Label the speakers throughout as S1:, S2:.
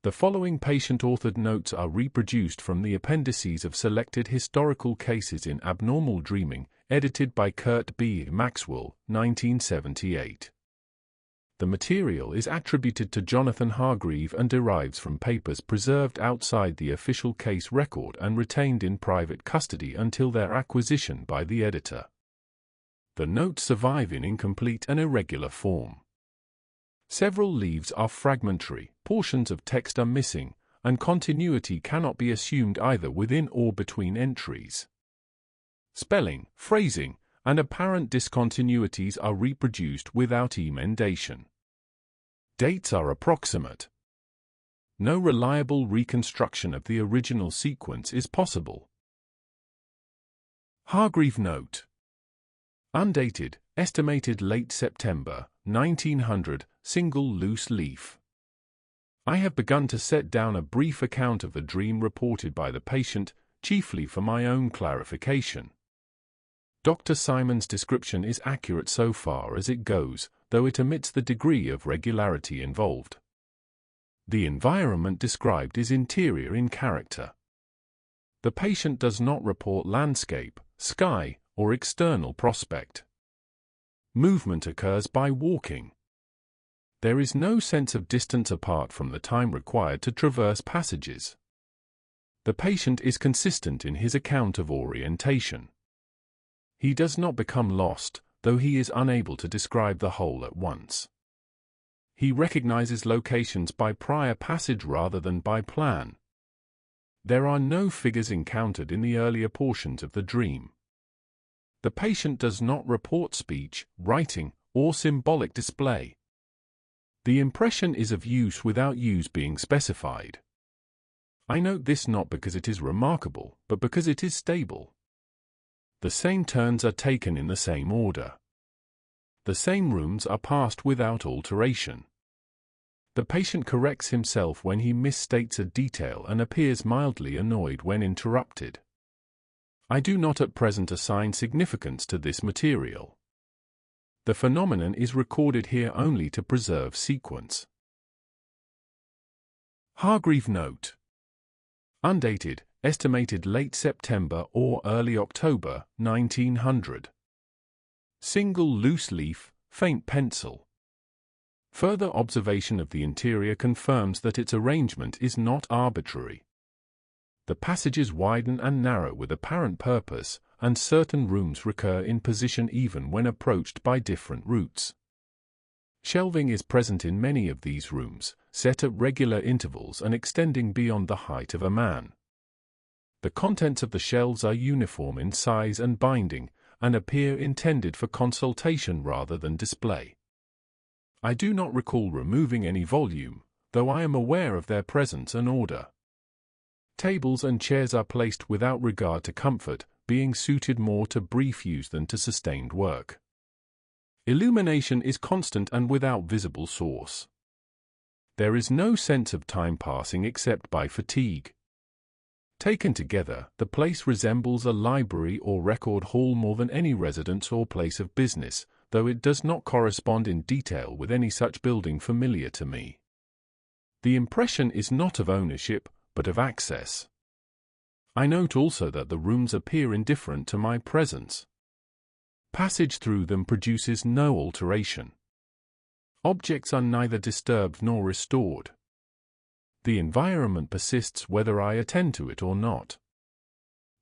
S1: The following patient-authored notes are reproduced from the Appendices of selected historical cases in abnormal dreaming, edited by Kurt B. Maxwell, 1978. The material is attributed to Jonathan Hargreave and derives from papers preserved outside the official case record and retained in private custody until their acquisition by the editor. The notes survive in incomplete and irregular form. Several leaves are fragmentary, portions of text are missing, and continuity cannot be assumed either within or between entries. Spelling, phrasing, and apparent discontinuities are reproduced without emendation. Dates are approximate. No reliable reconstruction of the original sequence is possible. Hargreave note. Undated, estimated late September, 1900, single loose leaf. I have begun to set down a brief account of the dream reported by the patient, chiefly for my own clarification. Dr. Simon's description is accurate so far as it goes, though it omits the degree of regularity involved. The environment described is interior in character. The patient does not report landscape, sky, or external prospect. Movement occurs by walking. There is no sense of distance apart from the time required to traverse passages. The patient is consistent in his account of orientation. He does not become lost, though he is unable to describe the whole at once. He recognizes locations by prior passage rather than by plan. There are no figures encountered in the earlier portions of the dream. The patient does not report speech, writing, or symbolic display. The impression is of use without use being specified. I note this not because it is remarkable, but because it is stable. The same turns are taken in the same order. The same rooms are passed without alteration. The patient corrects himself when he misstates a detail and appears mildly annoyed when interrupted. I do not at present assign significance to this material. The phenomenon is recorded here only to preserve sequence. Hargreave note. Undated, estimated late September or early October, 1900. Single loose leaf, faint pencil. Further observation of the interior confirms that its arrangement is not arbitrary. The passages widen and narrow with apparent purpose, and certain rooms recur in position even when approached by different routes. Shelving is present in many of these rooms, set at regular intervals and extending beyond the height of a man. The contents of the shelves are uniform in size and binding, and appear intended for consultation rather than display. I do not recall removing any volume, though I am aware of their presence and order. Tables and chairs are placed without regard to comfort, being suited more to brief use than to sustained work. Illumination is constant and without visible source. There is no sense of time passing except by fatigue. Taken together, the place resembles a library or record hall more than any residence or place of business, though it does not correspond in detail with any such building familiar to me. The impression is not of ownership, but of access. I note also that the rooms appear indifferent to my presence. Passage through them produces no alteration. Objects are neither disturbed nor restored. The environment persists whether I attend to it or not.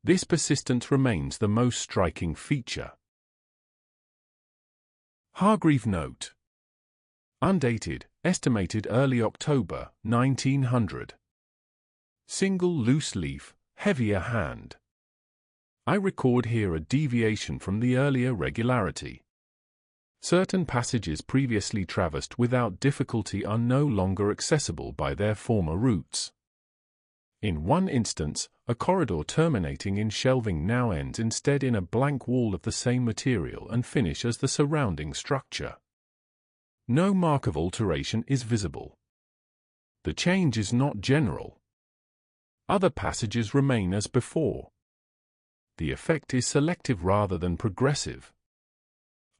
S1: This persistence remains the most striking feature. Hargreave note. Undated, estimated early October, 1900. Single loose leaf, heavier hand. I record here a deviation from the earlier regularity. Certain passages previously traversed without difficulty are no longer accessible by their former routes. In one instance, a corridor terminating in shelving now ends instead in a blank wall of the same material and finish as the surrounding structure. No mark of alteration is visible. The change is not general. Other passages remain as before. The effect is selective rather than progressive.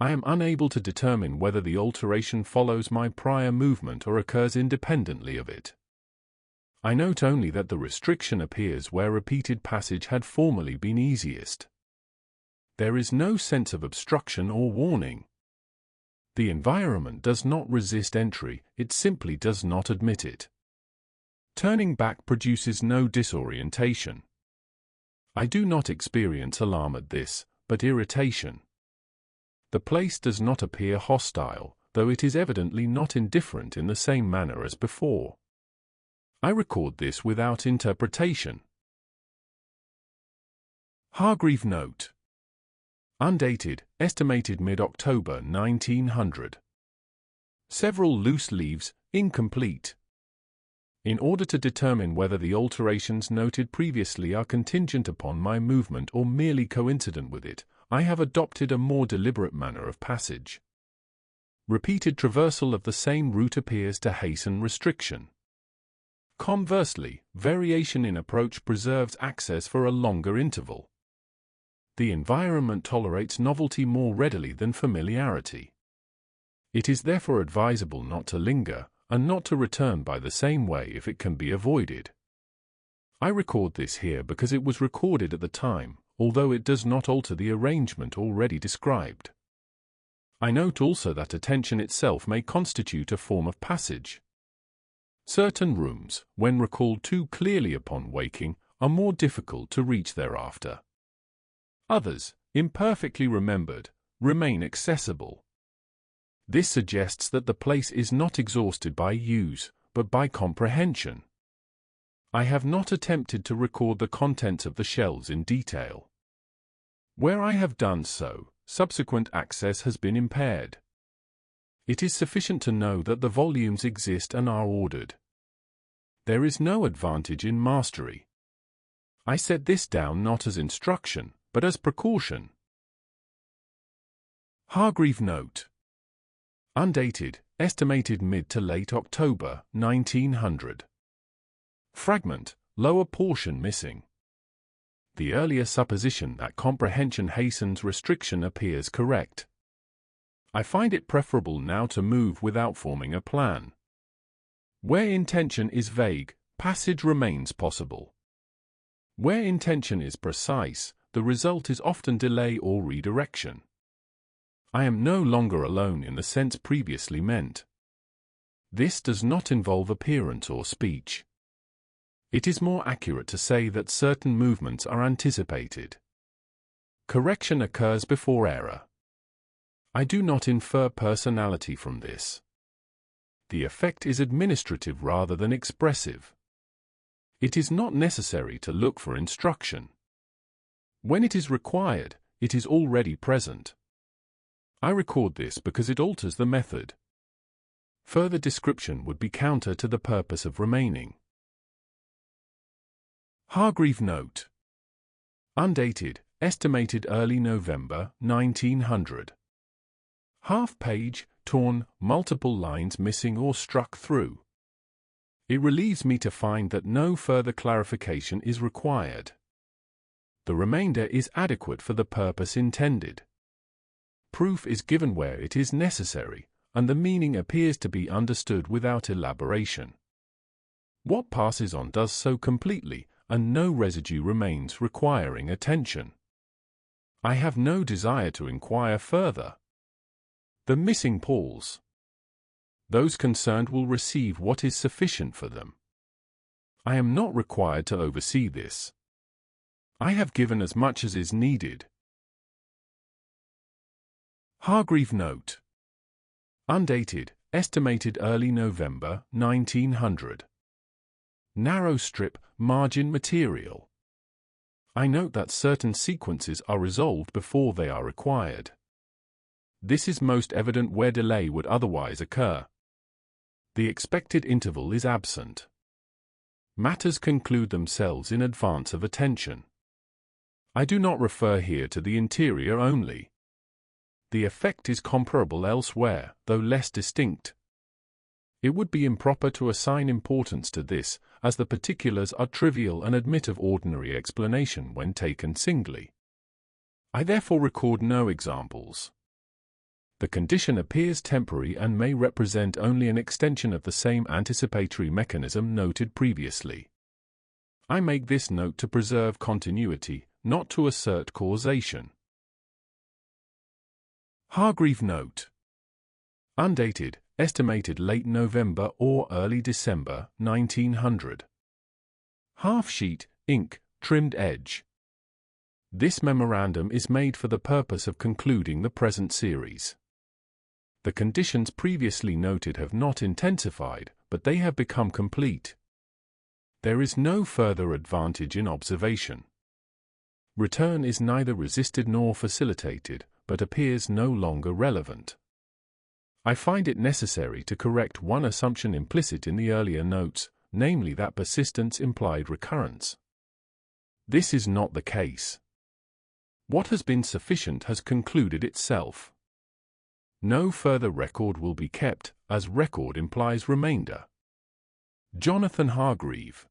S1: I am unable to determine whether the alteration follows my prior movement or occurs independently of it. I note only that the restriction appears where repeated passage had formerly been easiest. There is no sense of obstruction or warning. The environment does not resist entry, it simply does not admit it. Turning back produces no disorientation. I do not experience alarm at this, but irritation. The place does not appear hostile, though it is evidently not indifferent in the same manner as before. I record this without interpretation. Hargreave note. Undated, estimated mid-October 1900. Several loose leaves, incomplete. In order to determine whether the alterations noted previously are contingent upon my movement or merely coincident with it, I have adopted a more deliberate manner of passage. Repeated traversal of the same route appears to hasten restriction. Conversely, variation in approach preserves access for a longer interval. The environment tolerates novelty more readily than familiarity. It is therefore advisable not to linger, and not to return by the same way if it can be avoided. I record this here because it was recorded at the time, although it does not alter the arrangement already described. I note also that attention itself may constitute a form of passage. Certain rooms, when recalled too clearly upon waking, are more difficult to reach thereafter. Others, imperfectly remembered, remain accessible. This suggests that the place is not exhausted by use, but by comprehension. I have not attempted to record the contents of the shelves in detail. Where I have done so, subsequent access has been impaired. It is sufficient to know that the volumes exist and are ordered. There is no advantage in mastery. I set this down not as instruction, but as precaution. Hargreave note. Undated, estimated mid to late October 1900. Fragment, lower portion missing. The earlier supposition that comprehension hastens restriction appears correct. I find it preferable now to move without forming a plan. Where intention is vague, passage remains possible. Where intention is precise, the result is often delay or redirection. I am no longer alone in the sense previously meant. This does not involve appearance or speech. It is more accurate to say that certain movements are anticipated. Correction occurs before error. I do not infer personality from this. The effect is administrative rather than expressive. It is not necessary to look for instruction. When it is required, it is already present. I record this because it alters the method. Further description would be counter to the purpose of remaining. Hargreave note. Undated, estimated early November 1900. Half page, torn, multiple lines missing or struck through. It relieves me to find that no further clarification is required. The remainder is adequate for the purpose intended. Proof is given where it is necessary, and the meaning appears to be understood without elaboration. What passes on does so completely, and no residue remains requiring attention. I have no desire to inquire further. The missing Pols. Those concerned will receive what is sufficient for them. I am not required to oversee this. I have given as much as is needed. Hargreave note. Undated, estimated early November 1900. Narrow strip, margin material. I note that certain sequences are resolved before they are required. This is most evident where delay would otherwise occur. The expected interval is absent. Matters conclude themselves in advance of attention. I do not refer here to the interior only. The effect is comparable elsewhere, though less distinct. It would be improper to assign importance to this, as the particulars are trivial and admit of ordinary explanation when taken singly. I therefore record no examples. The condition appears temporary and may represent only an extension of the same anticipatory mechanism noted previously. I make this note to preserve continuity, not to assert causation. Hargreave note. Undated, estimated late November or early December 1900. Half sheet, ink, trimmed edge. This memorandum is made for the purpose of concluding the present series. The conditions previously noted have not intensified, but they have become complete. There is no further advantage in observation. Return is neither resisted nor facilitated, but appears no longer relevant. I find it necessary to correct one assumption implicit in the earlier notes, namely that persistence implied recurrence. This is not the case. What has been sufficient has concluded itself. No further record will be kept, as record implies remainder. Jonathan Hargreave.